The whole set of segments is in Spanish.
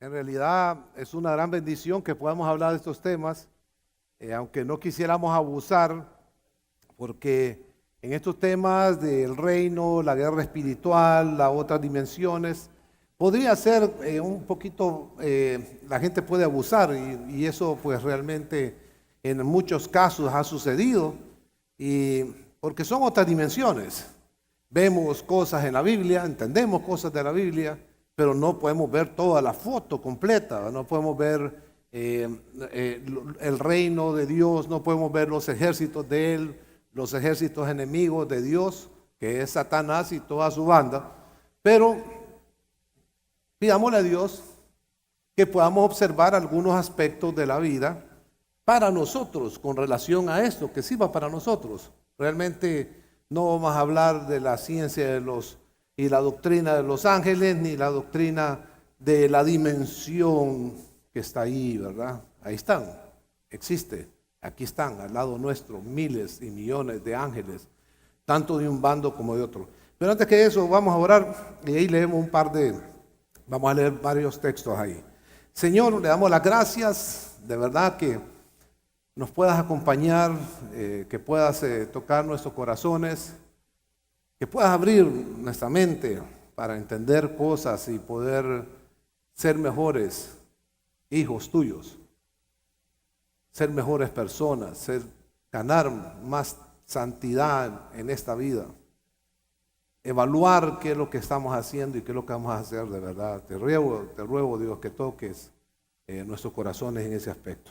En realidad es una gran bendición que podamos hablar de estos temas, aunque no quisiéramos abusar, porque en estos temas del reino, la guerra espiritual, las otras dimensiones, podría ser un poquito, la gente puede abusar y eso pues realmente en muchos casos ha sucedido, y porque son otras dimensiones. Vemos cosas en la Biblia, entendemos cosas de la Biblia, pero no podemos ver toda la foto completa, no podemos ver el reino de Dios, no podemos ver los ejércitos de Él, los ejércitos enemigos de Dios, que es Satanás y toda su banda, pero pidámosle a Dios que podamos observar algunos aspectos de la vida para nosotros, con relación a esto, que sirva para nosotros. Realmente no vamos a hablar de la ciencia de y la doctrina de los ángeles, ni la doctrina de la dimensión que está ahí, ¿verdad? Ahí están, existe, aquí están, al lado nuestro, miles y millones de ángeles, tanto de un bando como de otro. Pero antes que eso, vamos a orar y ahí leemos vamos a leer varios textos ahí. Señor, le damos las gracias, de verdad que nos puedas acompañar, que puedas tocar nuestros corazones, que puedas abrir nuestra mente para entender cosas y poder ser mejores hijos tuyos, ser mejores personas, ganar más santidad en esta vida, evaluar qué es lo que estamos haciendo y qué es lo que vamos a hacer de verdad. Te ruego Dios, que toques nuestros corazones en ese aspecto.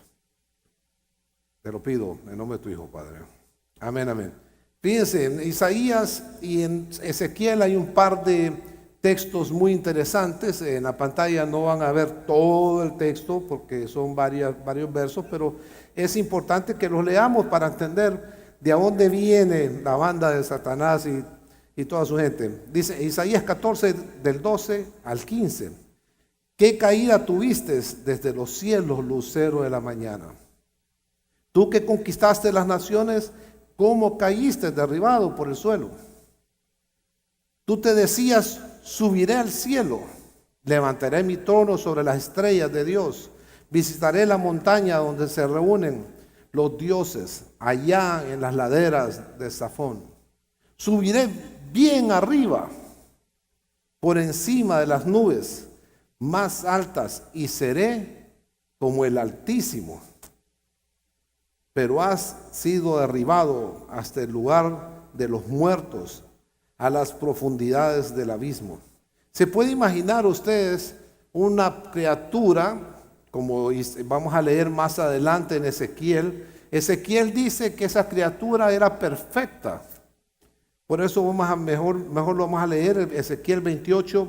Te lo pido en nombre de tu Hijo, Padre. Amén, amén. Fíjense, en Isaías y en Ezequiel hay un par de textos muy interesantes. En la pantalla no van a ver todo el texto porque son varios versos, pero es importante que los leamos para entender de dónde viene la banda de Satanás y toda su gente. Dice Isaías 14, del 12 al 15. ¿Qué caída tuviste desde los cielos, lucero de la mañana? Tú que conquistaste las naciones, ¿cómo caíste derribado por el suelo? Tú te decías, subiré al cielo, levantaré mi trono sobre las estrellas de Dios, visitaré la montaña donde se reúnen los dioses, allá en las laderas de Safón. Subiré bien arriba, por encima de las nubes más altas, y seré como el Altísimo. Pero has sido derribado hasta el lugar de los muertos, a las profundidades del abismo. ¿Se puede imaginar ustedes una criatura, como vamos a leer más adelante en Ezequiel? Ezequiel dice que esa criatura era perfecta. Por eso mejor lo vamos a leer, Ezequiel 28,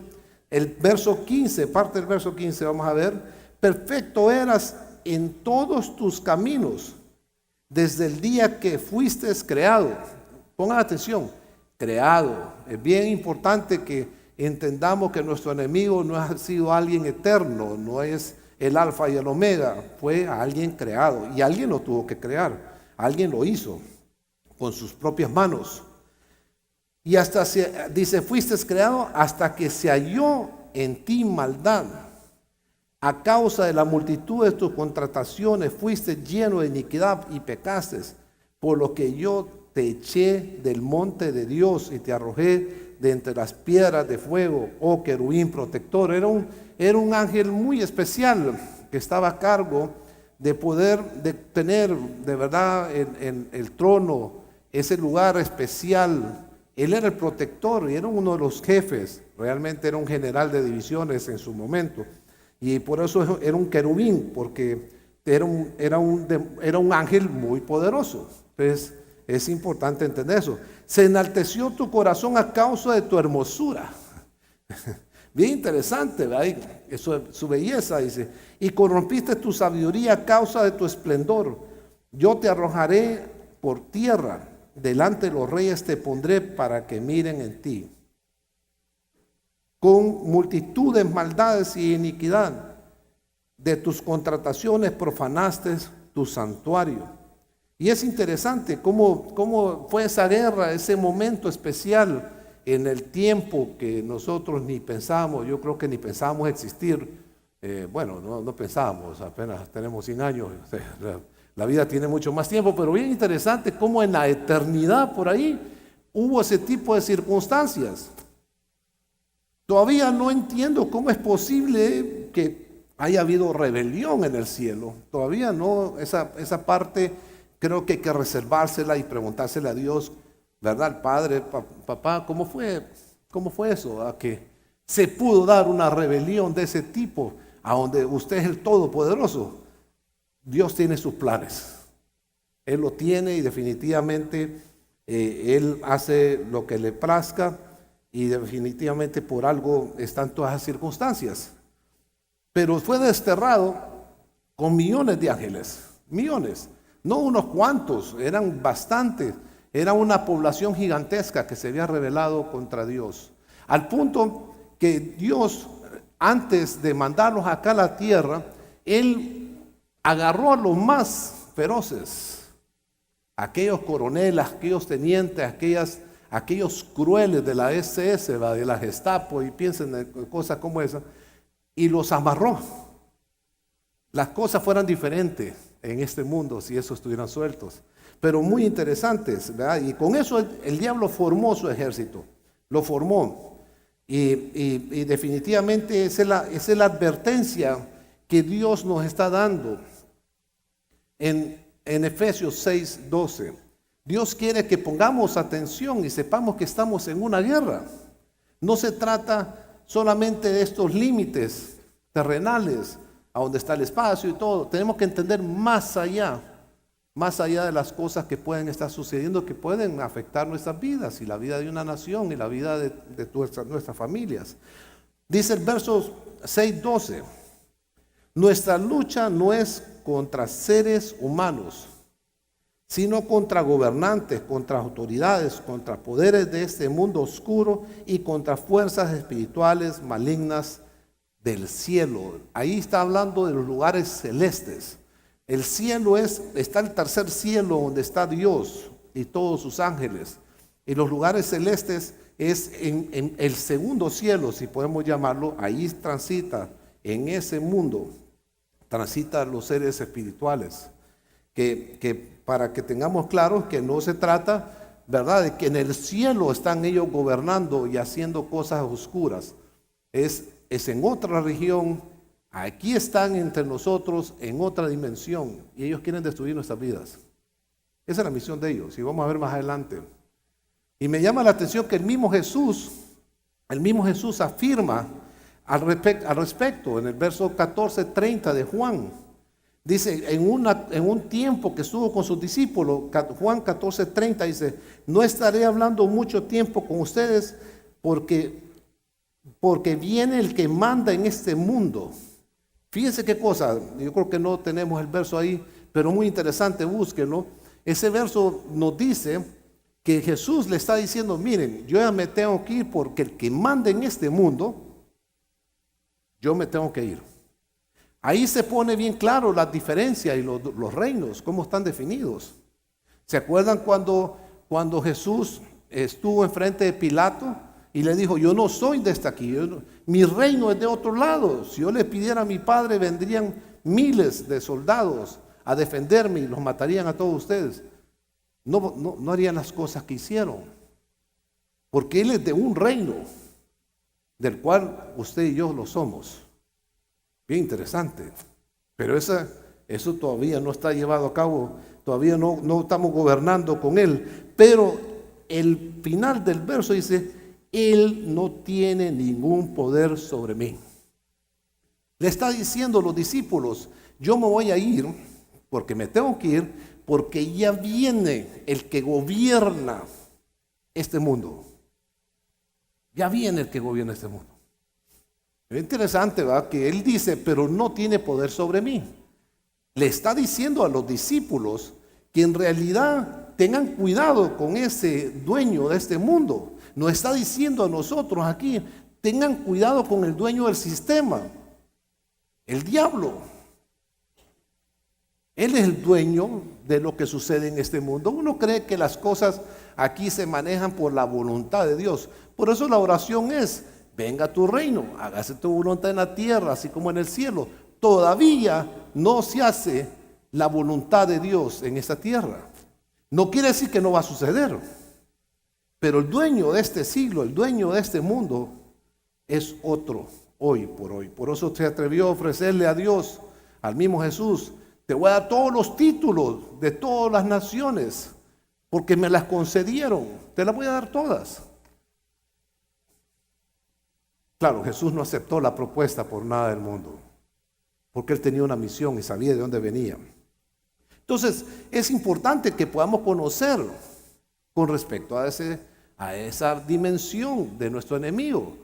el verso 15, parte del verso 15, vamos a ver. Perfecto eras en todos tus caminos, desde el día que fuiste creado. Pongan atención, creado. Es bien importante que entendamos que nuestro enemigo no ha sido alguien eterno, no es el alfa y el omega, fue alguien creado y alguien lo tuvo que crear, alguien lo hizo con sus propias manos. Y dice, fuiste creado hasta que se halló en ti maldad. A causa de la multitud de tus contrataciones fuiste lleno de iniquidad y pecaste, por lo que yo te eché del monte de Dios y te arrojé de entre las piedras de fuego, oh querubín protector. Era un ángel muy especial que estaba a cargo de tener de verdad en el trono ese lugar especial. Él era el protector y era uno de los jefes, realmente era un general de divisiones en su momento. Y por eso era un querubín, porque era un ángel muy poderoso. Entonces es importante entender eso. Se enalteció tu corazón a causa de tu hermosura. Bien interesante, ¿verdad? Eso, su belleza, dice. Y corrompiste tu sabiduría a causa de tu esplendor. Yo te arrojaré por tierra, delante de los reyes te pondré para que miren en ti. Con multitud de maldades y iniquidad de tus contrataciones profanaste tu santuario. Y es interesante cómo fue esa guerra, ese momento especial en el tiempo que nosotros ni pensamos, yo creo que ni pensábamos existir, bueno, no pensábamos, apenas tenemos 100 años, o sea, la vida tiene mucho más tiempo, pero bien interesante cómo en la eternidad por ahí hubo ese tipo de circunstancias. Todavía no entiendo cómo es posible que haya habido rebelión en el cielo. Todavía no, esa parte creo que hay que reservársela y preguntársela a Dios, ¿verdad? Al Padre, papá, ¿cómo fue eso? ¿A que se pudo dar una rebelión de ese tipo, a donde usted es el Todopoderoso? Dios tiene sus planes. Él lo tiene y definitivamente Él hace lo que le plazca y definitivamente por algo están todas las circunstancias. Pero fue desterrado con millones de ángeles, millones, no unos cuantos, eran bastantes. Era una población gigantesca que se había rebelado contra Dios. Al punto que Dios, antes de mandarlos acá a la tierra, Él agarró a los más feroces, aquellos coroneles, aquellos tenientes, aquellos crueles de la SS, de la Gestapo, y piensen en cosas como esa, y los amarró. Las cosas fueran diferentes en este mundo si esos estuvieran sueltos, pero muy interesantes, ¿verdad? Y con eso el diablo formó su ejército, lo formó, y definitivamente esa es la advertencia que Dios nos está dando en Efesios 6:12. Dios quiere que pongamos atención y sepamos que estamos en una guerra. No se trata solamente de estos límites terrenales, a donde está el espacio y todo. Tenemos que entender más allá de las cosas que pueden estar sucediendo, que pueden afectar nuestras vidas y la vida de una nación y la vida de nuestras familias. Dice el verso 6:12, nuestra lucha no es contra seres humanos, sino contra gobernantes, contra autoridades, contra poderes de este mundo oscuro y contra fuerzas espirituales malignas del cielo. Ahí está hablando de los lugares celestes. El cielo está el tercer cielo donde está Dios y todos sus ángeles. Y los lugares celestes es en el segundo cielo, si podemos llamarlo. Ahí transita, en ese mundo, transitan los seres espirituales. Que para que tengamos claro que no se trata, ¿verdad?, de que en el cielo están ellos gobernando y haciendo cosas oscuras. Es en otra región. Aquí están entre nosotros en otra dimensión y ellos quieren destruir nuestras vidas. Esa es la misión de ellos y vamos a ver más adelante. Y me llama la atención que el mismo Jesús afirma al respecto en el verso 14:30 de Juan. Dice, en un tiempo que estuvo con sus discípulos, Juan 14:30 dice, no estaré hablando mucho tiempo con ustedes porque viene el que manda en este mundo. Fíjense qué cosa, yo creo que no tenemos el verso ahí, pero muy interesante, búsquenlo. Ese verso nos dice que Jesús le está diciendo, miren, yo ya me tengo que ir porque el que manda en este mundo, yo me tengo que ir. Ahí se pone bien claro la diferencia y los reinos, cómo están definidos. ¿Se acuerdan cuando Jesús estuvo enfrente de Pilato? Y le dijo, yo no soy de esta aquí, mi reino es de otro lado. Si yo le pidiera a mi padre, vendrían miles de soldados a defenderme y los matarían a todos ustedes. No harían las cosas que hicieron. Porque Él es de un reino, del cual usted y yo lo somos. Bien interesante. Pero eso todavía no está llevado a cabo, todavía no estamos gobernando con Él. Pero el final del verso dice, Él no tiene ningún poder sobre mí. Le está diciendo a los discípulos, yo me voy a ir porque me tengo que ir, porque ya viene el que gobierna este mundo. Ya viene el que gobierna este mundo. Es interesante, ¿verdad? Que Él dice, pero no tiene poder sobre mí. Le está diciendo a los discípulos que en realidad tengan cuidado con ese dueño de este mundo. Nos está diciendo a nosotros aquí, tengan cuidado con el dueño del sistema, el diablo. Él es el dueño de lo que sucede en este mundo. Uno cree que las cosas aquí se manejan por la voluntad de Dios. Por eso la oración es venga tu reino, hágase tu voluntad en la tierra, así como en el cielo. Todavía no se hace la voluntad de Dios en esta tierra. No quiere decir que no va a suceder, pero el dueño de este siglo, el dueño de este mundo, es otro hoy por hoy. Por eso se atrevió a ofrecerle a Dios, al mismo Jesús: te voy a dar todos los títulos de todas las naciones, porque me las concedieron, te las voy a dar todas. Claro, Jesús no aceptó la propuesta por nada del mundo, porque él tenía una misión y sabía de dónde venía. Entonces, es importante que podamos conocer con respecto a esa dimensión de nuestro enemigo.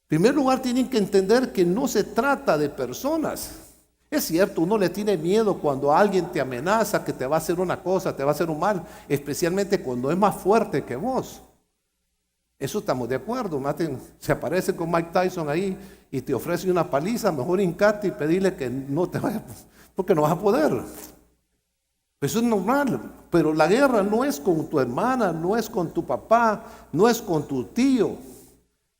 En primer lugar, tienen que entender que no se trata de personas. Es cierto, uno le tiene miedo cuando alguien te amenaza que te va a hacer una cosa, te va a hacer un mal, especialmente cuando es más fuerte que vos. Eso estamos de acuerdo. Se aparece con Mike Tyson ahí y te ofrece una paliza, mejor hincate y pedirle que no te vaya, porque no vas a poder. Eso es normal, pero la guerra no es con tu hermana, no es con tu papá, no es con tu tío,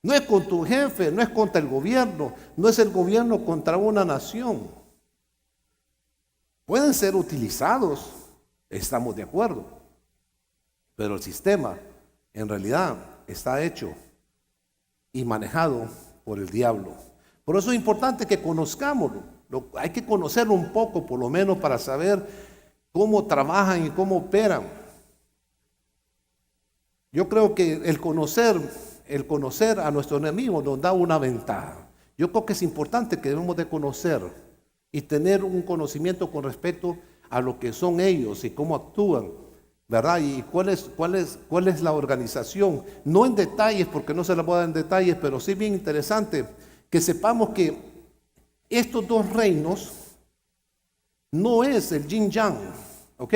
no es con tu jefe, no es contra el gobierno, no es el gobierno contra una nación. Pueden ser utilizados, estamos de acuerdo, pero el sistema en realidad está hecho y manejado por el diablo. Por eso es importante que conozcámoslo. Hay que conocerlo un poco, por lo menos, para saber cómo trabajan y cómo operan. Yo creo que el conocer a nuestro enemigo nos da una ventaja. Yo creo que es importante que debemos de conocer y tener un conocimiento con respecto a lo que son ellos y cómo actúan, ¿verdad? Y cuál es la organización. No en detalles, porque no se la puedo dar en detalles, pero sí bien interesante que sepamos que estos dos reinos no es el yin yang, ¿ok?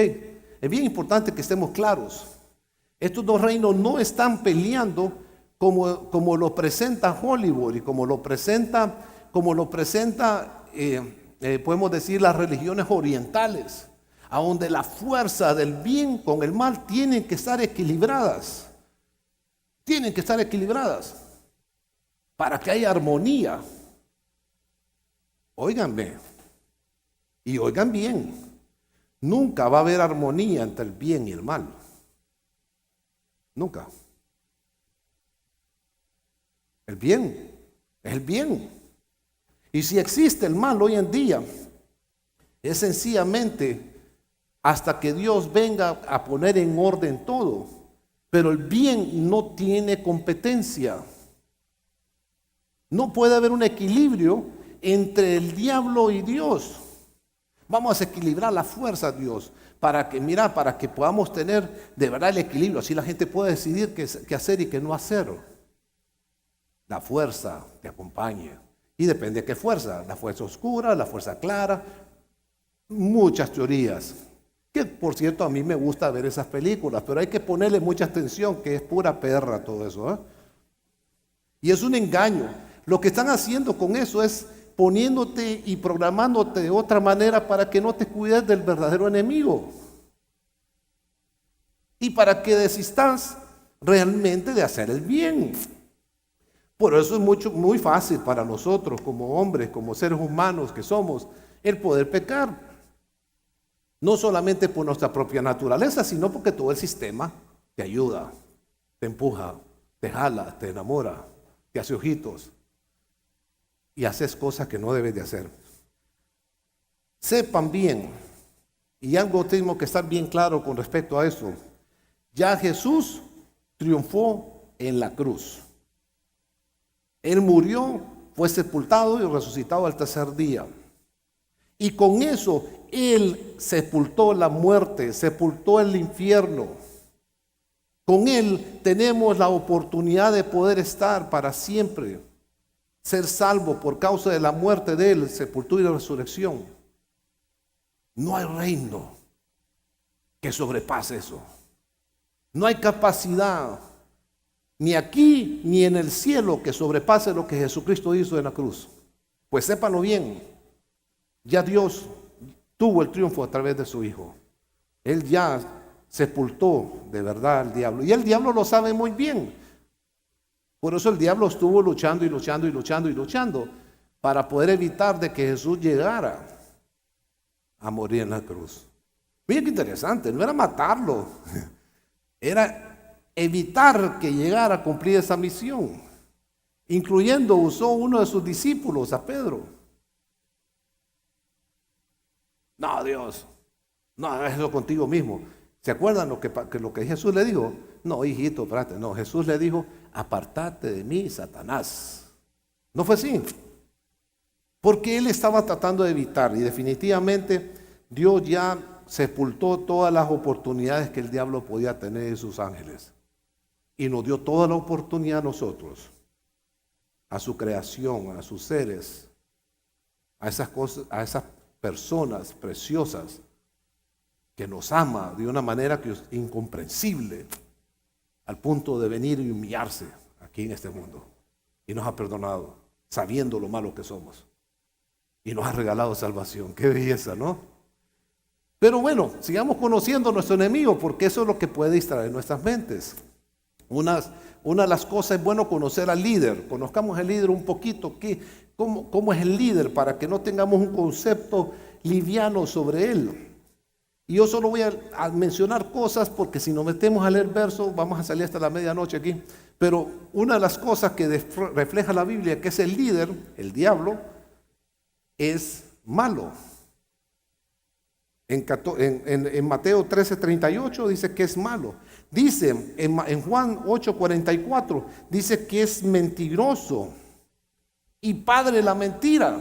Es bien importante que estemos claros. Estos dos reinos no están peleando como lo presenta Hollywood y como lo presenta, podemos decir, las religiones orientales, a donde la fuerza del bien con el mal tienen que estar equilibradas. Tienen que estar equilibradas para que haya armonía. Óiganme. Y oigan bien, nunca va a haber armonía entre el bien y el mal. Nunca. El bien es el bien. Y si existe el mal hoy en día, es sencillamente hasta que Dios venga a poner en orden todo. Pero el bien no tiene competencia. No puede haber un equilibrio entre el diablo y Dios. Vamos a equilibrar la fuerza, Dios, para que podamos tener de verdad el equilibrio. Así la gente puede decidir qué hacer y qué no hacer. La fuerza te acompañe. Y depende de qué fuerza. La fuerza oscura, la fuerza clara. Muchas teorías. Que por cierto a mí me gusta ver esas películas, pero hay que ponerle mucha atención, que es pura perra todo eso. Y es un engaño. Lo que están haciendo con eso es poniéndote y programándote de otra manera para que no te cuides del verdadero enemigo y para que desistas realmente de hacer el bien. Por eso es muy fácil para nosotros como hombres, como seres humanos que somos, el poder pecar. No solamente por nuestra propia naturaleza, sino porque todo el sistema te ayuda, te empuja, te jala, te enamora, te hace ojitos. Y haces cosas que no debes de hacer. Sepan bien, y algo tenemos que estar bien claro con respecto a eso. Ya Jesús triunfó en la cruz. Él murió, fue sepultado y resucitado al tercer día. Y con eso Él sepultó la muerte, sepultó el infierno. Con Él tenemos la oportunidad de poder estar para siempre, ser salvo por causa de la muerte de Él, sepultura y resurrección. No hay reino que sobrepase eso. No hay capacidad, ni aquí ni en el cielo, que sobrepase lo que Jesucristo hizo en la cruz. Pues sépanlo bien, ya Dios tuvo el triunfo a través de su Hijo. Él ya sepultó de verdad al diablo. Y el diablo lo sabe muy bien. Por eso el diablo estuvo luchando y luchando y luchando y luchando para poder evitar de que Jesús llegara a morir en la cruz. Miren qué interesante, no era matarlo, era evitar que llegara a cumplir esa misión. Incluyendo, usó uno de sus discípulos, a Pedro. No, Dios, no hagas eso contigo mismo. ¿Se acuerdan lo que Jesús le dijo? No, hijito, espérate, no, Jesús le dijo, apartate de mí, Satanás. ¿No fue así? Porque él estaba tratando de evitar, y definitivamente Dios ya sepultó todas las oportunidades que el diablo podía tener en sus ángeles. Y nos dio toda la oportunidad a nosotros, a su creación, a sus seres, a esas cosas, a esas personas preciosas que nos ama de una manera que es incomprensible, al punto de venir y humillarse aquí en este mundo. Y nos ha perdonado, sabiendo lo malo que somos. Y nos ha regalado salvación. Qué belleza, ¿no? Pero bueno, sigamos conociendo a nuestro enemigo, porque eso es lo que puede distraer nuestras mentes. Una de las cosas es bueno conocer al líder. Conozcamos al líder un poquito, cómo es el líder, para que no tengamos un concepto liviano sobre él. Y yo solo voy a mencionar cosas, porque si nos metemos a leer versos, vamos a salir hasta la medianoche aquí. Pero una de las cosas que refleja la Biblia, que es el líder, el diablo, es malo. En Mateo 13:38 dice que es malo. Dice en Juan 8:44, dice que es mentiroso y padre de la mentira.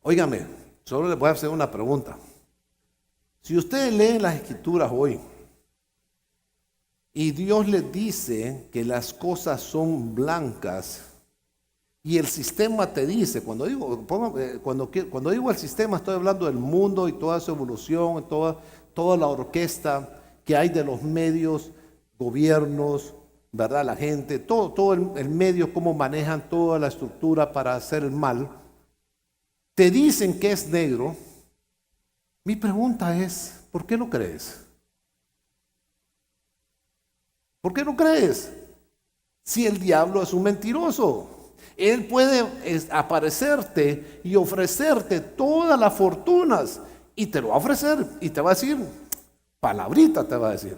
Óigame, solo les voy a hacer una pregunta. Si ustedes leen las escrituras hoy y Dios les dice que las cosas son blancas, y el sistema te dice, cuando digo el sistema, estoy hablando del mundo y toda su evolución, toda la orquesta que hay de los medios, gobiernos, ¿verdad? La gente, todo el medio, cómo manejan toda la estructura para hacer el mal. Te dicen que es negro. Mi pregunta es, ¿por qué no crees? ¿Por qué no crees? Si el diablo es un mentiroso. Él puede aparecerte y ofrecerte todas las fortunas, y te lo va a ofrecer y te va a decir, palabrita te va a decir,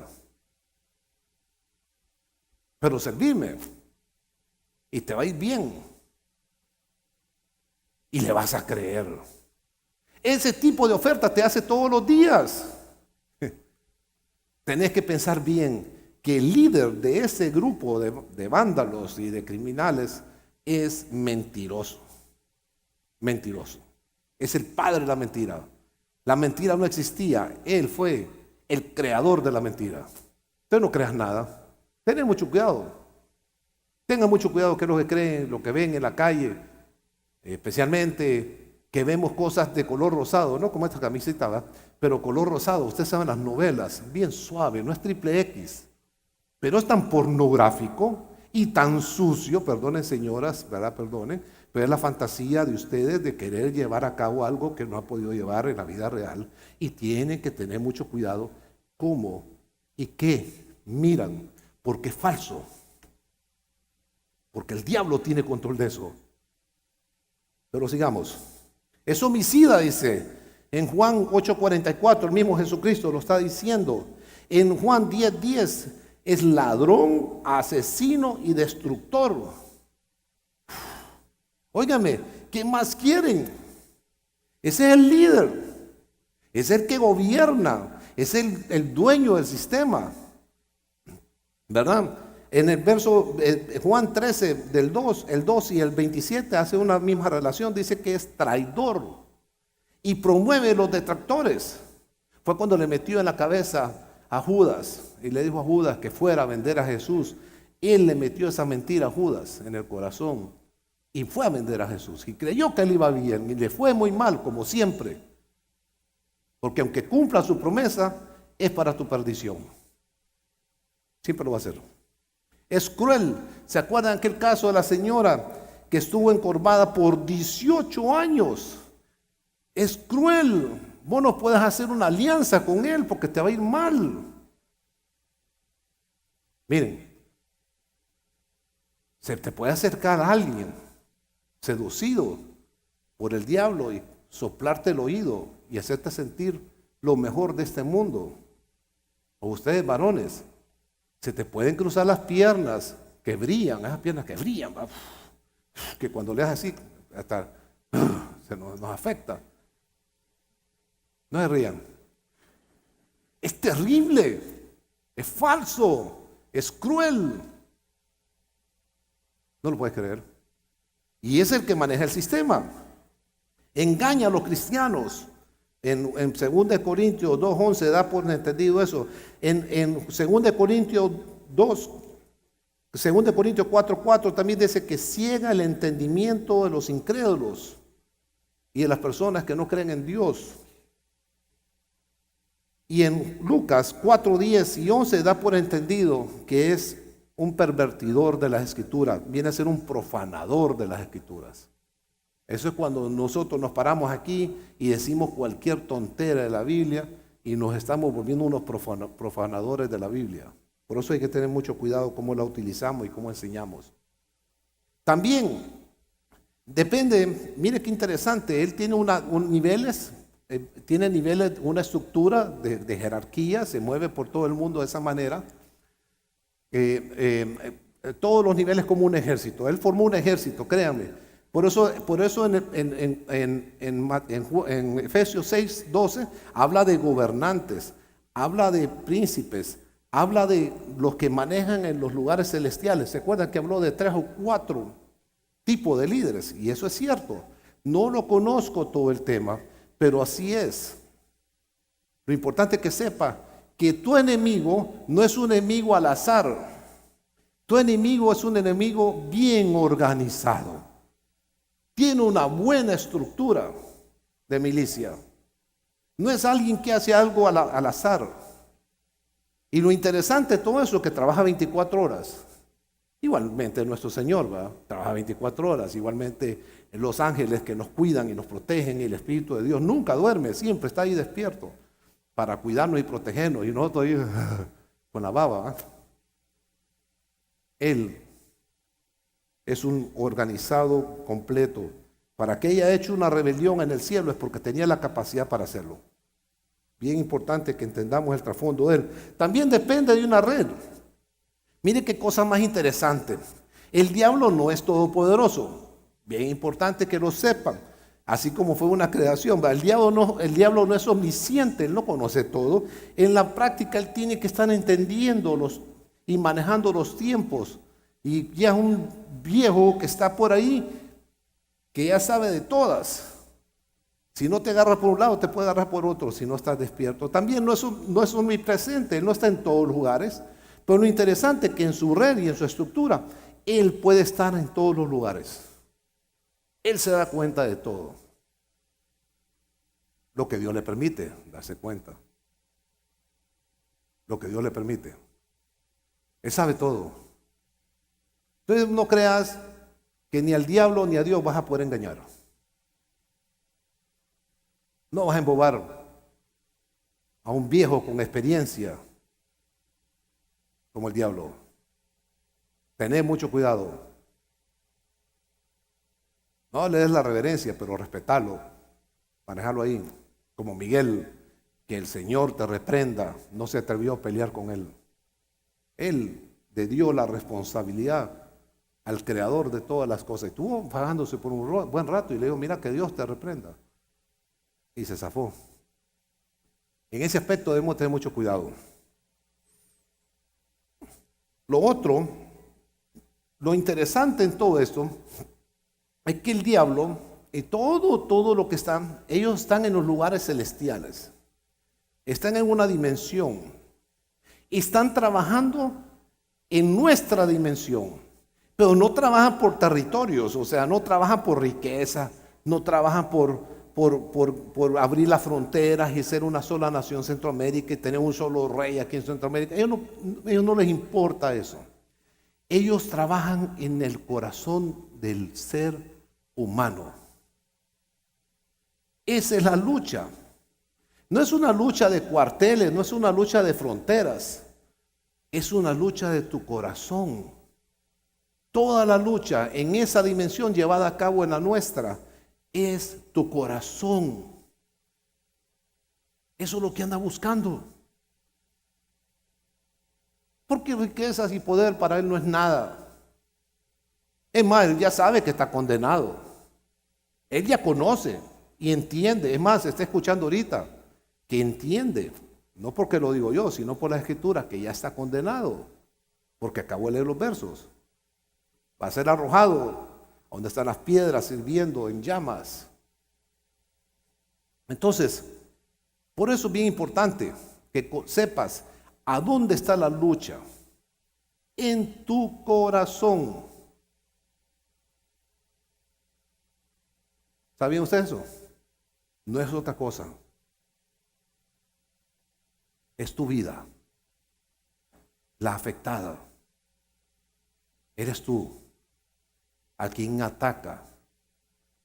pero servirme y te va a ir bien y le vas a creer. Ese tipo de oferta te hace todos los días. Tenés que pensar bien que el líder de ese grupo de vándalos y de criminales es mentiroso. Mentiroso. Es el padre de la mentira. La mentira no existía. Él fue el creador de la mentira. Usted no creas nada. Tengan mucho cuidado. Tengan mucho cuidado que es lo que creen, lo que ven en la calle. Especialmente que vemos cosas de color rosado, no como esta camiseta, ¿verdad? Pero color rosado. Ustedes saben las novelas, bien suave, no es triple X. Pero es tan pornográfico y tan sucio, perdonen señoras, ¿verdad? Perdonen, pero es la fantasía de ustedes de querer llevar a cabo algo que no ha podido llevar en la vida real, y tienen que tener mucho cuidado cómo y qué miran, porque es falso, porque el diablo tiene control de eso. Pero sigamos. Es homicida, dice en Juan 8:44, el mismo Jesucristo lo está diciendo. En Juan 10:10, es ladrón, asesino y destructor. Óigame, ¿qué más quieren? Ese es el líder, es el que gobierna, es el dueño del sistema, ¿verdad? En el verso Juan 13, el 2 y el 27 hace una misma relación, dice que es traidor y promueve los detractores. Fue cuando le metió en la cabeza a Judas y le dijo a Judas que fuera a vender a Jesús. Él le metió esa mentira a Judas en el corazón y fue a vender a Jesús y creyó que él iba bien, y le fue muy mal, como siempre, porque aunque cumpla su promesa, es para tu perdición. Siempre lo va a hacer. Es cruel. ¿Se acuerdan aquel caso de la señora que estuvo encorvada por 18 años? Es cruel. Vos no puedes hacer una alianza con él porque te va a ir mal. Miren, se te puede acercar a alguien seducido por el diablo y soplarte el oído y hacerte sentir lo mejor de este mundo. O ustedes varones, se te pueden cruzar las piernas que brillan, esas piernas que brillan, que cuando le haces así, hasta se nos afecta. No se rían. Es terrible, es falso, es cruel. No lo puedes creer. Y es el que maneja el sistema. Engaña a los cristianos. En 2 Corintios 2:11 da por entendido eso. En 2 Corintios 4:4 también dice que ciega el entendimiento de los incrédulos y de las personas que no creen en Dios. Y en Lucas 4:10 y 11 da por entendido que es un pervertidor de las escrituras, viene a ser un profanador de las escrituras. Eso es cuando nosotros nos paramos aquí y decimos cualquier tontera de la Biblia y nos estamos volviendo unos profanadores de la Biblia. Por eso hay que tener mucho cuidado cómo la utilizamos y cómo enseñamos. También depende, mire qué interesante, él tiene tiene niveles, una estructura de jerarquía, se mueve por todo el mundo de esa manera. Todos los niveles como un ejército. Él formó un ejército, créanme. Por eso en Efesios 6:12 habla de gobernantes, habla de príncipes, habla de los que manejan en los lugares celestiales. ¿Se acuerdan que habló de 3 o 4 tipos de líderes? Y eso es cierto. No lo conozco todo el tema, pero así es. Lo importante es que sepa que tu enemigo no es un enemigo al azar. Tu enemigo es un enemigo bien organizado. Tiene una buena estructura de milicia. No es alguien que hace algo al azar. Y lo interesante de todo eso es que trabaja 24 horas. Igualmente nuestro Señor trabaja 24 horas. Igualmente los ángeles que nos cuidan y nos protegen, y el Espíritu de Dios nunca duerme, siempre está ahí despierto para cuidarnos y protegernos. Y nosotros ahí con la baba. Él es un organizado completo. Para que haya hecho una rebelión en el cielo es porque tenía la capacidad para hacerlo. Bien importante que entendamos el trasfondo de él. También depende de una red. Mire qué cosa más interesante. El diablo no es todopoderoso. Bien importante que lo sepan. Así como fue una creación. El diablo no es omnisciente, él no conoce todo. En la práctica él tiene que estar entendiéndolos y manejando los tiempos. Y ya es un viejo que está por ahí, que ya sabe de todas. Si no te agarra por un lado, te puede agarrar por otro si no estás despierto. También no es omnipresente, él no está en todos los lugares. Pero lo interesante es que en su red y en su estructura, él puede estar en todos los lugares. Él se da cuenta de todo. Lo que Dios le permite darse cuenta. Lo que Dios le permite. Él sabe todo. Entonces no creas que ni al diablo ni a Dios vas a poder engañar. No vas a embobar a un viejo con experiencia como el diablo. Tened mucho cuidado. No le des la reverencia, pero respetarlo, manejarlo ahí. Como Miguel, que el Señor te reprenda, no se atrevió a pelear con él. Él le dio la responsabilidad al creador de todas las cosas. Estuvo enfadándose por un buen rato y le dijo, mira que Dios te reprenda. Y se zafó. En ese aspecto debemos tener mucho cuidado. Lo otro, lo interesante en todo esto, es que el diablo y todo lo que están, ellos están en los lugares celestiales. Están en una dimensión. Están trabajando en nuestra dimensión. Pero no trabajan por territorios, o sea, no trabajan por riqueza, no trabajan por abrir las fronteras y ser una sola nación Centroamérica y tener un solo rey aquí en Centroamérica. Ellos no les importa eso. Ellos trabajan en el corazón del ser humano. Esa es la lucha. No es una lucha de cuarteles, no es una lucha de fronteras. Es una lucha de tu corazón. Toda la lucha en esa dimensión llevada a cabo en la nuestra es tu corazón. Eso es lo que anda buscando. Porque riquezas y poder para él no es nada. Es más, él ya sabe que está condenado. Él ya conoce y entiende. Es más, está escuchando ahorita que entiende. No porque lo digo yo, sino por la escritura, que ya está condenado. Porque acabo de leer los versos. Va a ser arrojado donde están las piedras hirviendo en llamas. Entonces, por eso es bien importante que sepas a dónde está la lucha. En tu corazón. ¿Sabían ustedes eso? No es otra cosa. Es tu vida. La afectada. Eres tú. A quien ataca.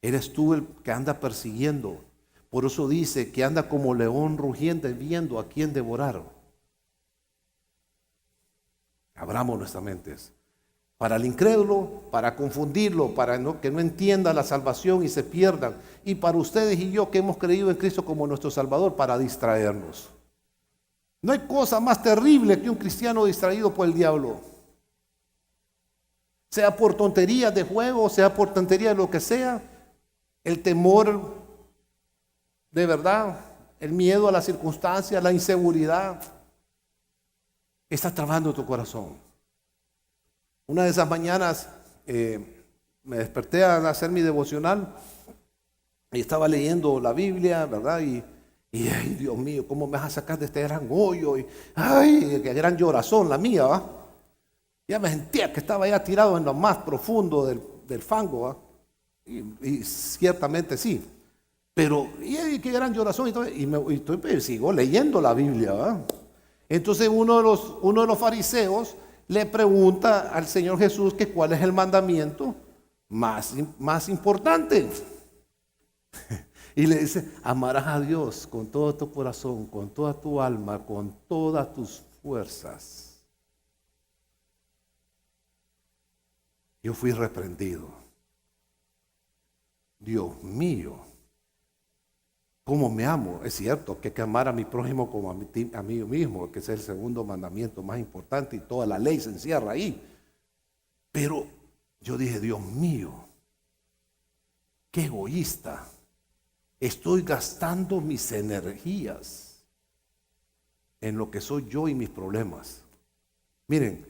Eres tú el que anda persiguiendo. Por eso dice que anda como león rugiente viendo a quien devorar. Abramos nuestras mentes. Para el incrédulo, para confundirlo, para que no entienda la salvación y se pierdan. Y para ustedes y yo que hemos creído en Cristo como nuestro Salvador, para distraernos. No hay cosa más terrible que un cristiano distraído por el diablo. Sea por tonterías de juego, sea por tonterías de lo que sea, el temor de verdad, el miedo a las circunstancias, la inseguridad, está trabando tu corazón. Una de esas mañanas me desperté a hacer mi devocional y estaba leyendo la Biblia, ¿verdad? Y ay, Dios mío, ¿cómo me vas a sacar de este gran hoyo? Y ay, qué gran llorazón la mía, ¿va? Ya me sentía que estaba ya tirado en lo más profundo del fango, ¿va? Y ciertamente sí. Pero, y qué gran llorazón. Y sigo leyendo la Biblia, ¿va? Entonces uno de los fariseos le pregunta al Señor Jesús que cuál es el mandamiento más importante. Y le dice, amarás a Dios con todo tu corazón, con toda tu alma, con todas tus fuerzas. Yo fui reprendido. Dios mío, ¿cómo me amo? Es cierto que hay que amar a mi prójimo como a mí mismo, que es el segundo mandamiento más importante y toda la ley se encierra ahí. Pero yo dije, Dios mío, qué egoísta. Estoy gastando mis energías en lo que soy yo y mis problemas. Miren,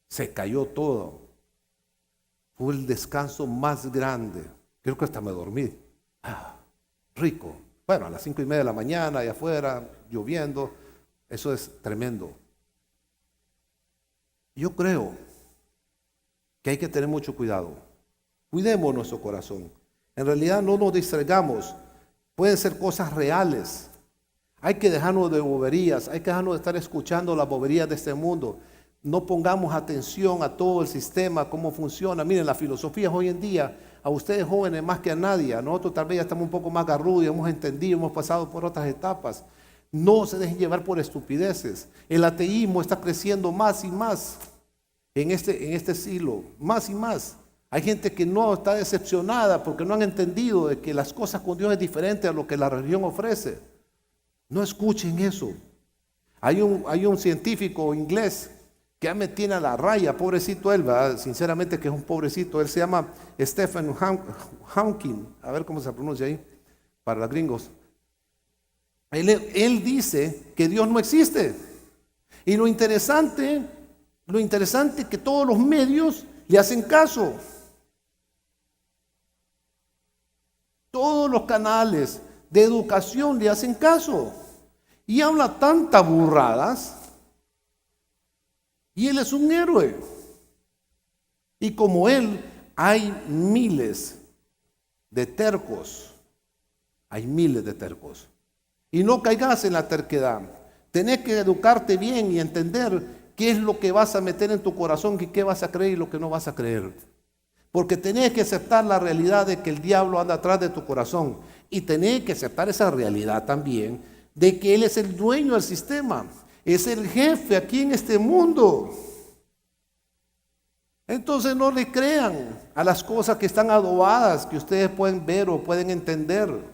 se cayó todo. Fue el descanso más grande. Creo que hasta me dormí. Rico. Bueno, a las 5:30 de la mañana, allá afuera, lloviendo. Eso es tremendo. Yo creo que hay que tener mucho cuidado. Cuidemos nuestro corazón. En realidad no nos distraigamos. Pueden ser cosas reales. Hay que dejarnos de boberías. Hay que dejarnos de estar escuchando las boberías de este mundo. No pongamos atención a todo el sistema, cómo funciona. Miren, las filosofías hoy en día, a ustedes jóvenes más que a nadie, a nosotros tal vez ya estamos un poco más garrudos, hemos entendido, hemos pasado por otras etapas. No se dejen llevar por estupideces. El ateísmo está creciendo más y más en este siglo, más y más. Hay gente que no está decepcionada porque no han entendido de que las cosas con Dios es diferente a lo que la religión ofrece. No escuchen eso. Hay un científico inglés que ya me tiene a la raya, pobrecito él, ¿verdad? Sinceramente que es un pobrecito. Él se llama Stephen Hawking, a ver cómo se pronuncia ahí, para los gringos. Él dice que Dios no existe. Y lo interesante es que todos los medios le hacen caso. Todos los canales de educación le hacen caso. Y habla tantas burradas. Y él es un héroe. Y como él, hay miles de tercos. Hay miles de tercos. Y no caigas en la terquedad. Tenés que educarte bien y entender qué es lo que vas a meter en tu corazón y qué vas a creer y lo que no vas a creer. Porque tenés que aceptar la realidad de que el diablo anda atrás de tu corazón. Y tenés que aceptar esa realidad también de que él es el dueño del sistema. Es el jefe aquí en este mundo. Entonces no le crean a las cosas que están adobadas, que ustedes pueden ver o pueden entender.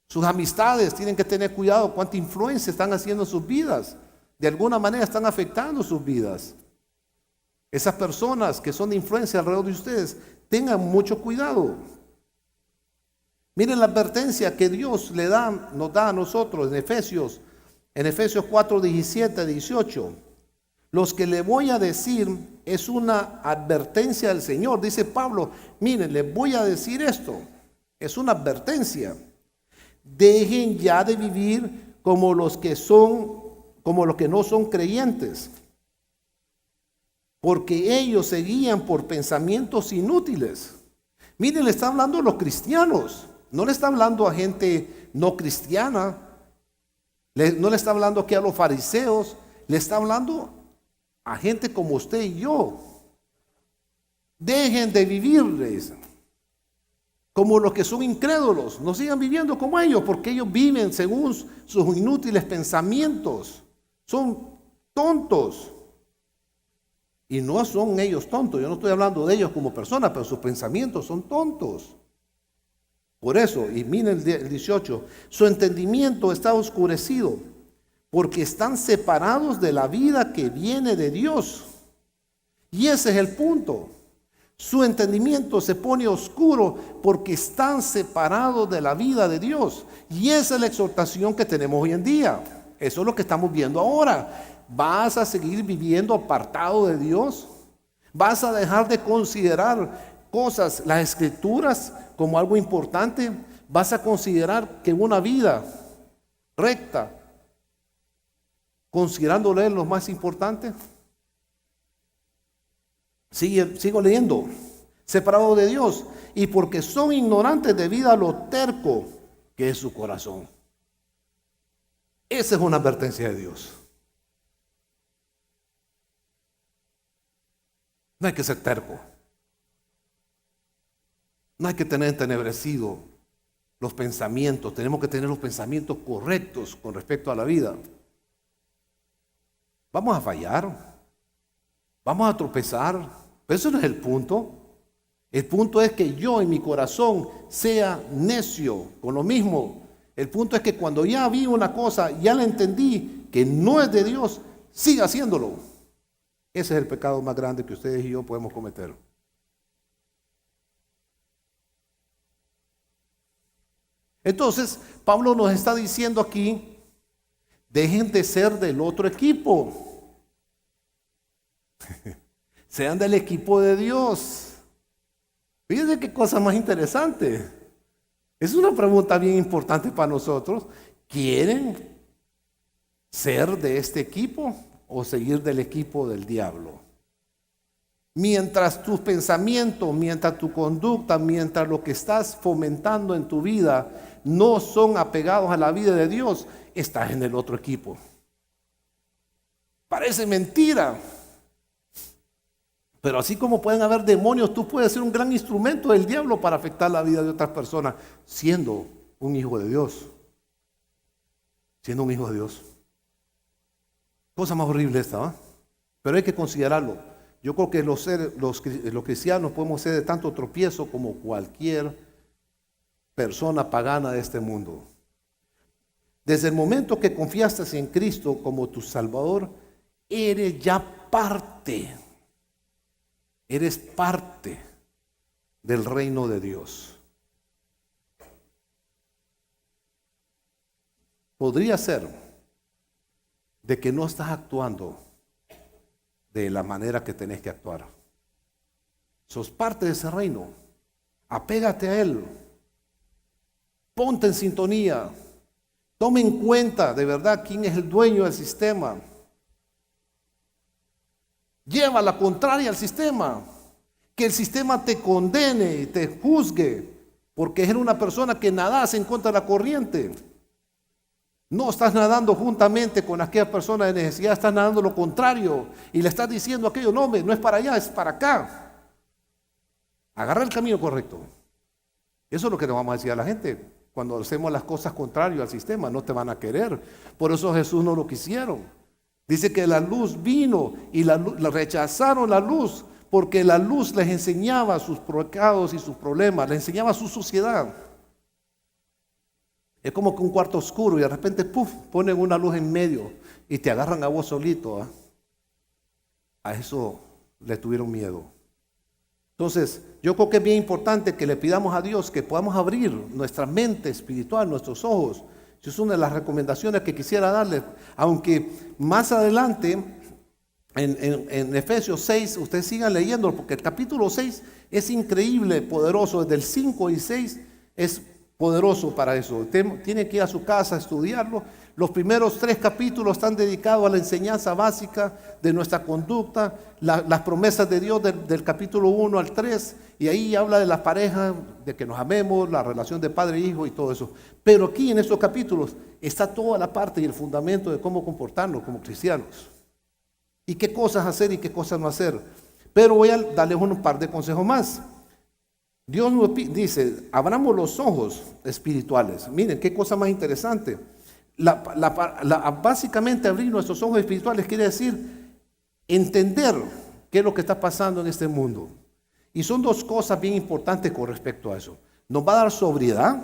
Sus amistades tienen que tener cuidado cuánta influencia están haciendo en sus vidas. De alguna manera están afectando sus vidas. Esas personas que son de influencia alrededor de ustedes, tengan mucho cuidado. Miren la advertencia que Dios nos da a nosotros en Efesios 4, 17, 18. Los que le voy a decir es una advertencia del Señor. Dice Pablo, miren, les voy a decir esto. Es una advertencia. Dejen ya de vivir como los que no son creyentes, porque ellos se guían por pensamientos inútiles. Miren, le está hablando a los cristianos, no le está hablando a gente no cristiana, no le está hablando aquí a los fariseos, le está hablando a gente como usted y yo. Dejen de vivir como los que son incrédulos, no sigan viviendo como ellos, porque ellos viven según sus inútiles pensamientos. Son tontos. Y no son ellos tontos, yo no estoy hablando de ellos como personas, pero sus pensamientos son tontos. Por eso, y miren el 18, su entendimiento está oscurecido, porque están separados de la vida que viene de Dios. Y ese es el punto. Su entendimiento se pone oscuro porque están separados de la vida de Dios. Y esa es la exhortación que tenemos hoy en día. Eso es lo que estamos viendo ahora. ¿Vas a seguir viviendo apartado de Dios? ¿Vas a dejar de considerar cosas, las escrituras, como algo importante? ¿Vas a considerar que una vida recta, considerándole lo más importante? Sigo leyendo. Separado de Dios, y porque son ignorantes debido a lo terco que es su corazón. Esa es una advertencia de Dios. No hay que ser terco. No hay que tener entenebrecido los pensamientos. Tenemos que tener los pensamientos correctos con respecto a la vida. Vamos a fallar. Vamos a tropezar. Pero eso no es el punto. El punto es que yo en mi corazón sea necio con lo mismo. El punto es que cuando ya vi una cosa, ya la entendí que no es de Dios, siga haciéndolo. Ese es el pecado más grande que ustedes y yo podemos cometer. Entonces, Pablo nos está diciendo aquí, dejen de ser del otro equipo. Sean del equipo de Dios. Fíjense qué cosa más interesante. Es una pregunta bien importante para nosotros. ¿Quieren ser de este equipo o seguir del equipo del diablo? Mientras tus pensamientos, mientras tu conducta, mientras lo que estás fomentando en tu vida no son apegados a la vida de Dios, estás en el otro equipo. Parece mentira. Pero así como pueden haber demonios, tú puedes ser un gran instrumento del diablo para afectar la vida de otras personas, siendo un hijo de Dios. Siendo un hijo de Dios. Cosa más horrible esta, ¿va? Pero hay que considerarlo. Yo creo que los cristianos podemos ser de tanto tropiezo como cualquier persona pagana de este mundo. Desde el momento que confiaste en Cristo como tu Salvador, eres ya parte. Eres parte del reino de Dios. Podría ser de que no estás actuando de la manera que tenés que actuar. Sos parte de ese reino. Apégate a Él. Ponte en sintonía. Tome en cuenta de verdad quién es el dueño del sistema. Lleva la contraria al sistema. Que el sistema te condene y te juzgue porque eres una persona que nadas en contra de la corriente. No estás nadando juntamente con aquella persona de necesidad, estás nadando lo contrario y le estás diciendo a aquello, no, no es para allá, es para acá. Agarra el camino correcto. Eso es lo que le vamos a decir a la gente. Cuando hacemos las cosas contrarias al sistema, no te van a querer. Por eso Jesús no lo quisieron. Dice que la luz vino y rechazaron la luz porque la luz les enseñaba sus pecados y sus problemas, les enseñaba su suciedad. Es como que un cuarto oscuro y de repente, ¡puf!, ponen una luz en medio y te agarran a vos solito. A eso le tuvieron miedo. Entonces, yo creo que es bien importante que le pidamos a Dios que podamos abrir nuestra mente espiritual, nuestros ojos. Esa es una de las recomendaciones que quisiera darle, aunque más adelante en Efesios 6, ustedes sigan leyendo, porque el capítulo 6 es increíble, poderoso, desde el 5 y 6 es poderoso para eso. Usted tiene que ir a su casa a estudiarlo. Los primeros 3 capítulos están dedicados a la enseñanza básica de nuestra conducta, las promesas de Dios del capítulo 1 al 3, y ahí habla de las parejas, de que nos amemos, la relación de padre e hijo y todo eso. Pero aquí en estos capítulos está toda la parte y el fundamento de cómo comportarnos como cristianos, y qué cosas hacer y qué cosas no hacer. Pero voy a darles un par de consejos más. Dios nos dice, abramos los ojos espirituales. Miren, qué cosa más interesante. Básicamente abrir nuestros ojos espirituales quiere decir entender qué es lo que está pasando en este mundo. Y son 2 cosas bien importantes con respecto a eso. Nos va a dar sobriedad.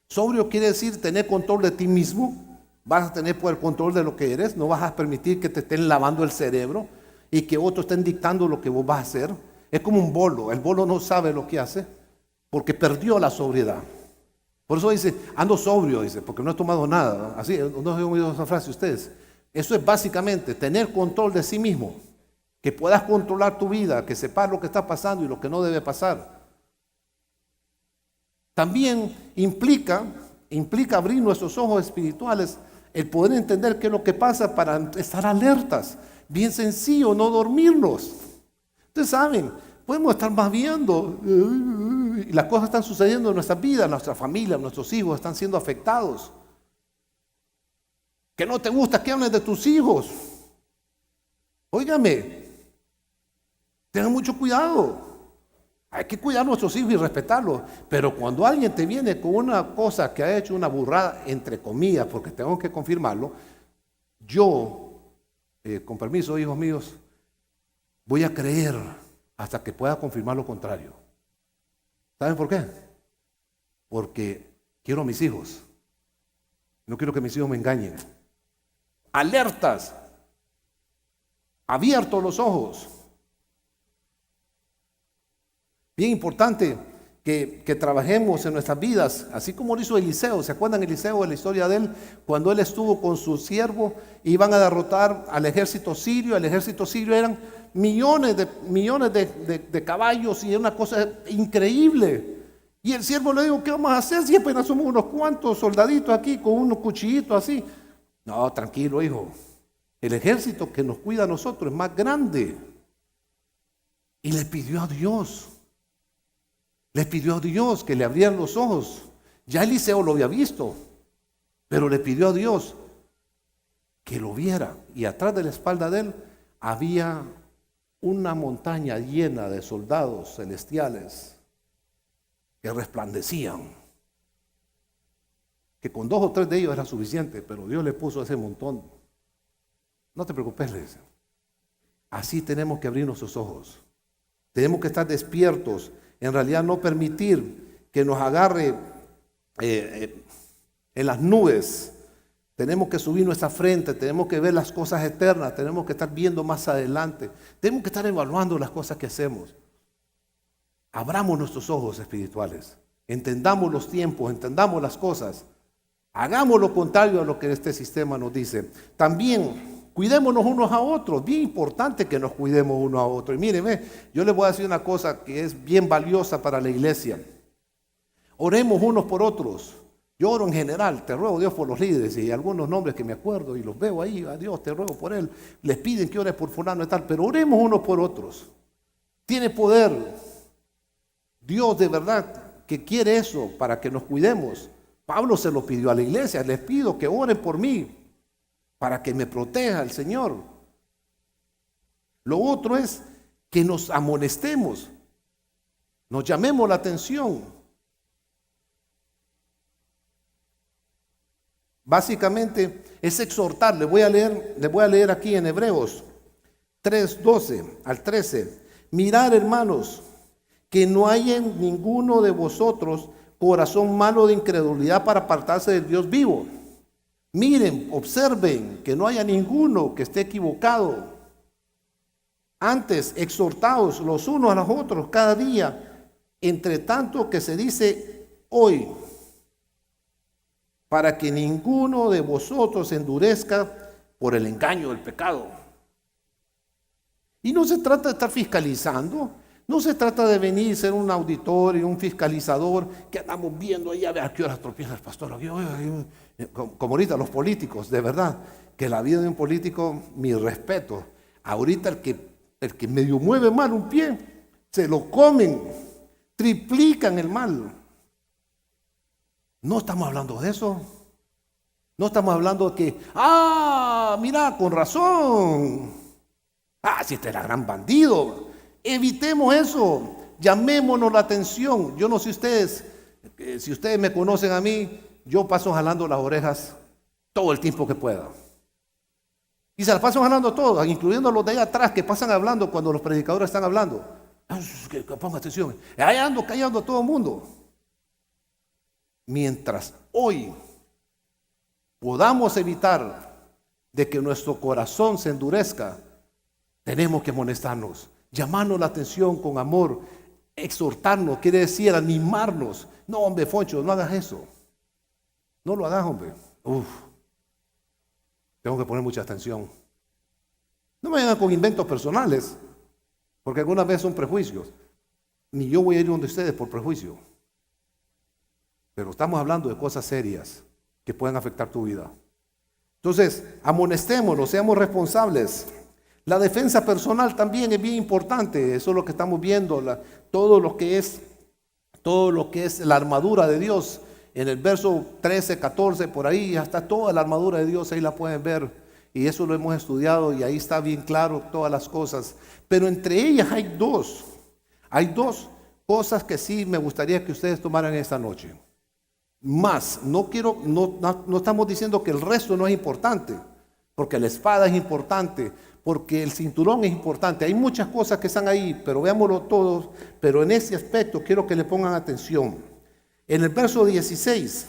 Sobrio quiere decir tener control de ti mismo. Vas a tener el control de lo que eres. No vas a permitir que te estén lavando el cerebro y que otros estén dictando lo que vos vas a hacer. Es como un bolo. El bolo no sabe lo que hace porque perdió la sobriedad. Por eso dice, ando sobrio, dice, porque no he tomado nada. Así, no he oído esa frase ustedes. Eso es básicamente tener control de sí mismo. Que puedas controlar tu vida, que sepas lo que está pasando y lo que no debe pasar. También implica abrir nuestros ojos espirituales, el poder entender qué es lo que pasa para estar alertas. Bien sencillo, no dormirnos. Ustedes saben, podemos estar más viendo y las cosas están sucediendo en nuestras vidas, nuestra familia, nuestros hijos están siendo afectados. Que no te gusta que hables de tus hijos. Óigame, tengan mucho cuidado. Hay que cuidar a nuestros hijos y respetarlos. Pero cuando alguien te viene con una cosa que ha hecho una burrada, entre comillas, porque tengo que confirmarlo, yo, con permiso, hijos míos, voy a creer hasta que pueda confirmar lo contrario. ¿Saben por qué? Porque quiero a mis hijos. No quiero que mis hijos me engañen. Alertas. Abiertos los ojos. Bien importante que trabajemos en nuestras vidas, así como lo hizo Eliseo. ¿Se acuerdan Eliseo de la historia de él? Cuando él estuvo con su siervo, iban a derrotar al ejército sirio. El ejército sirio eran millones de caballos y era una cosa increíble. Y el siervo le dijo, ¿qué vamos a hacer si apenas somos unos cuantos soldaditos aquí con unos cuchillitos así? No, tranquilo, hijo. El ejército que nos cuida a nosotros es más grande. Y le pidió a Dios. Le pidió a Dios que le abrieran los ojos. Ya Eliseo lo había visto, pero le pidió a Dios que lo viera. Y atrás de la espalda de él había una montaña llena de soldados celestiales que resplandecían. Que con 2 o 3 de ellos era suficiente, pero Dios le puso ese montón. No te preocupes, le dice. Así tenemos que abrir nuestros ojos. Tenemos que estar despiertos. En realidad no permitir que nos agarre en las nubes. Tenemos que subir nuestra frente, tenemos que ver las cosas eternas, tenemos que estar viendo más adelante. Tenemos que estar evaluando las cosas que hacemos. Abramos nuestros ojos espirituales. Entendamos los tiempos, entendamos las cosas. Hagamos lo contrario a lo que este sistema nos dice. También cuidémonos unos a otros. Bien importante que nos cuidemos unos a otros. Y míreme, yo les voy a decir una cosa que es bien valiosa para la iglesia. Oremos unos por otros. Yo oro en general, te ruego Dios por los líderes y algunos nombres que me acuerdo y los veo ahí, a Dios te ruego por él. Les piden que ore por fulano y tal, pero oremos unos por otros. Tiene poder. Dios de verdad que quiere eso para que nos cuidemos. Pablo se lo pidió a la iglesia, les pido que oren por mí para que me proteja el Señor. Lo otro es que nos amonestemos, nos llamemos la atención. Básicamente es exhortar. Les voy a leer aquí en Hebreos 3:12 al 13. Mirad, hermanos, que no haya en ninguno de vosotros corazón malo de incredulidad para apartarse del Dios vivo. Miren, observen que no haya ninguno que esté equivocado. Antes, exhortaos los unos a los otros cada día, entre tanto que se dice hoy, para que ninguno de vosotros se endurezca por el engaño del pecado. Y no se trata de estar fiscalizando, no se trata de venir y ser un auditor y un fiscalizador que andamos viendo ahí a ver a qué horas tropieza el pastor. Como ahorita los políticos, de verdad, que la vida de un político, mi respeto. Ahorita el que medio mueve mal un pie, se lo comen, triplican el mal. No estamos hablando de eso. No estamos hablando de que, mira, con razón. Si este era gran bandido. Evitemos eso. Llamémonos la atención. Yo no sé ustedes, si ustedes me conocen a mí, yo paso jalando las orejas todo el tiempo que pueda. Y se las paso jalando todas, incluyendo los de allá atrás que pasan hablando cuando los predicadores están hablando. Que ponga atención. Ahí ando callando a todo el mundo. Mientras hoy podamos evitar de que nuestro corazón se endurezca, tenemos que amonestarnos, llamarnos la atención con amor, exhortarnos, quiere decir animarnos. No, hombre, Foncho, no hagas eso. No lo hagas, hombre. Tengo que poner mucha atención. No me vengan con inventos personales, porque algunas veces son prejuicios. Ni yo voy a ir donde ustedes por prejuicio. Pero estamos hablando de cosas serias que pueden afectar tu vida. Entonces, amonestémonos, seamos responsables. La defensa personal también es bien importante. Eso es lo que estamos viendo, todo lo que es la armadura de Dios. En el verso 13, 14, por ahí está toda la armadura de Dios, ahí la pueden ver. Y eso lo hemos estudiado y ahí está bien claro todas las cosas. Pero entre ellas hay dos cosas que sí me gustaría que ustedes tomaran esta noche. No estamos diciendo que el resto no es importante, porque la espada es importante, porque el cinturón es importante. Hay muchas cosas que están ahí, pero veámoslo todos. Pero en ese aspecto quiero que le pongan atención. En el verso 16,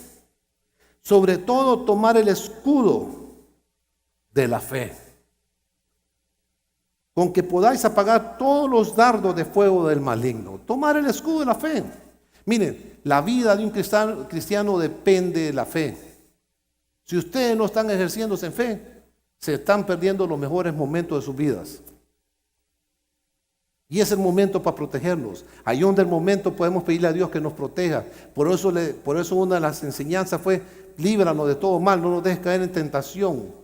sobre todo tomar el escudo de la fe, con que podáis apagar todos los dardos de fuego del maligno. Tomar el escudo de la fe. Miren, la vida de un cristiano depende de la fe. Si ustedes no están ejerciéndose en fe, se están perdiendo los mejores momentos de sus vidas. Y es el momento para protegernos. Ahí donde el momento podemos pedirle a Dios que nos proteja. Por eso una de las enseñanzas fue: líbranos de todo mal, no nos dejes caer en tentación.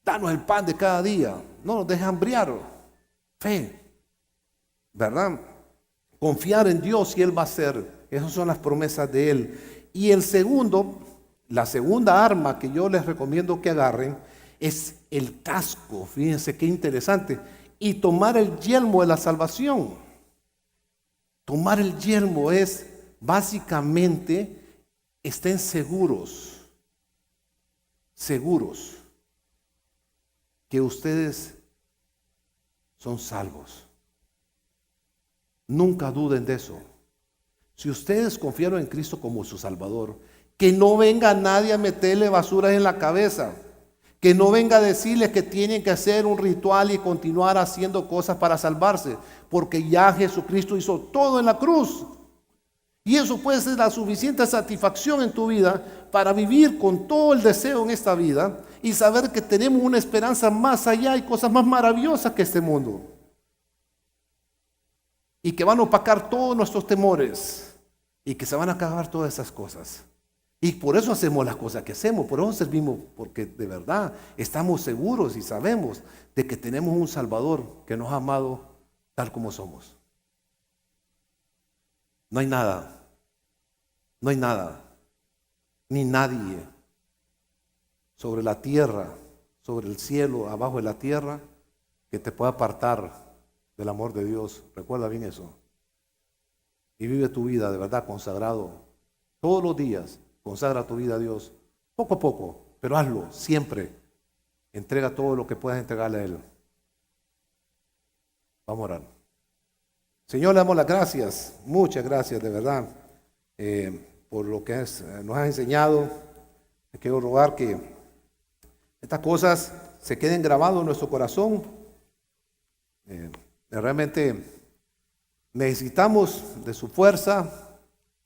Danos el pan de cada día, no nos dejes hambriar. Fe, ¿verdad? Confiar en Dios y Él va a hacer. Esas son las promesas de Él. Y la segunda arma que yo les recomiendo que agarren es el casco. Fíjense qué interesante. Y tomar el yelmo de la salvación. Tomar el yelmo es básicamente, estén seguros que ustedes son salvos. Nunca duden de eso. Si ustedes confiaron en Cristo como su Salvador, que no venga nadie a meterle basuras en la cabeza. Que no venga a decirles que tienen que hacer un ritual y continuar haciendo cosas para salvarse, porque ya Jesucristo hizo todo en la cruz. Y eso puede ser la suficiente satisfacción en tu vida para vivir con todo el deseo en esta vida y saber que tenemos una esperanza más allá y cosas más maravillosas que este mundo. Y que van a opacar todos nuestros temores y que se van a acabar todas esas cosas. Y por eso hacemos las cosas que hacemos, por eso servimos, porque de verdad estamos seguros y sabemos de que tenemos un Salvador que nos ha amado tal como somos. No hay nada, ni nadie sobre la tierra, sobre el cielo, abajo de la tierra, que te pueda apartar del amor de Dios. Recuerda bien eso. Y vive tu vida de verdad consagrado. Todos los días consagra tu vida a Dios, Poco a poco, pero hazlo siempre. Entrega todo lo que puedas entregarle a Él. Vamos a orar. Señor, le damos las gracias, muchas gracias de verdad, por lo que nos has enseñado. Te quiero rogar que estas cosas se queden grabadas en nuestro corazón. Realmente necesitamos de su fuerza,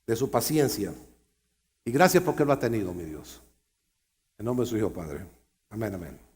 de su paciencia. Y gracias porque Él lo ha tenido, mi Dios. En nombre de su Hijo, Padre. Amén, amén.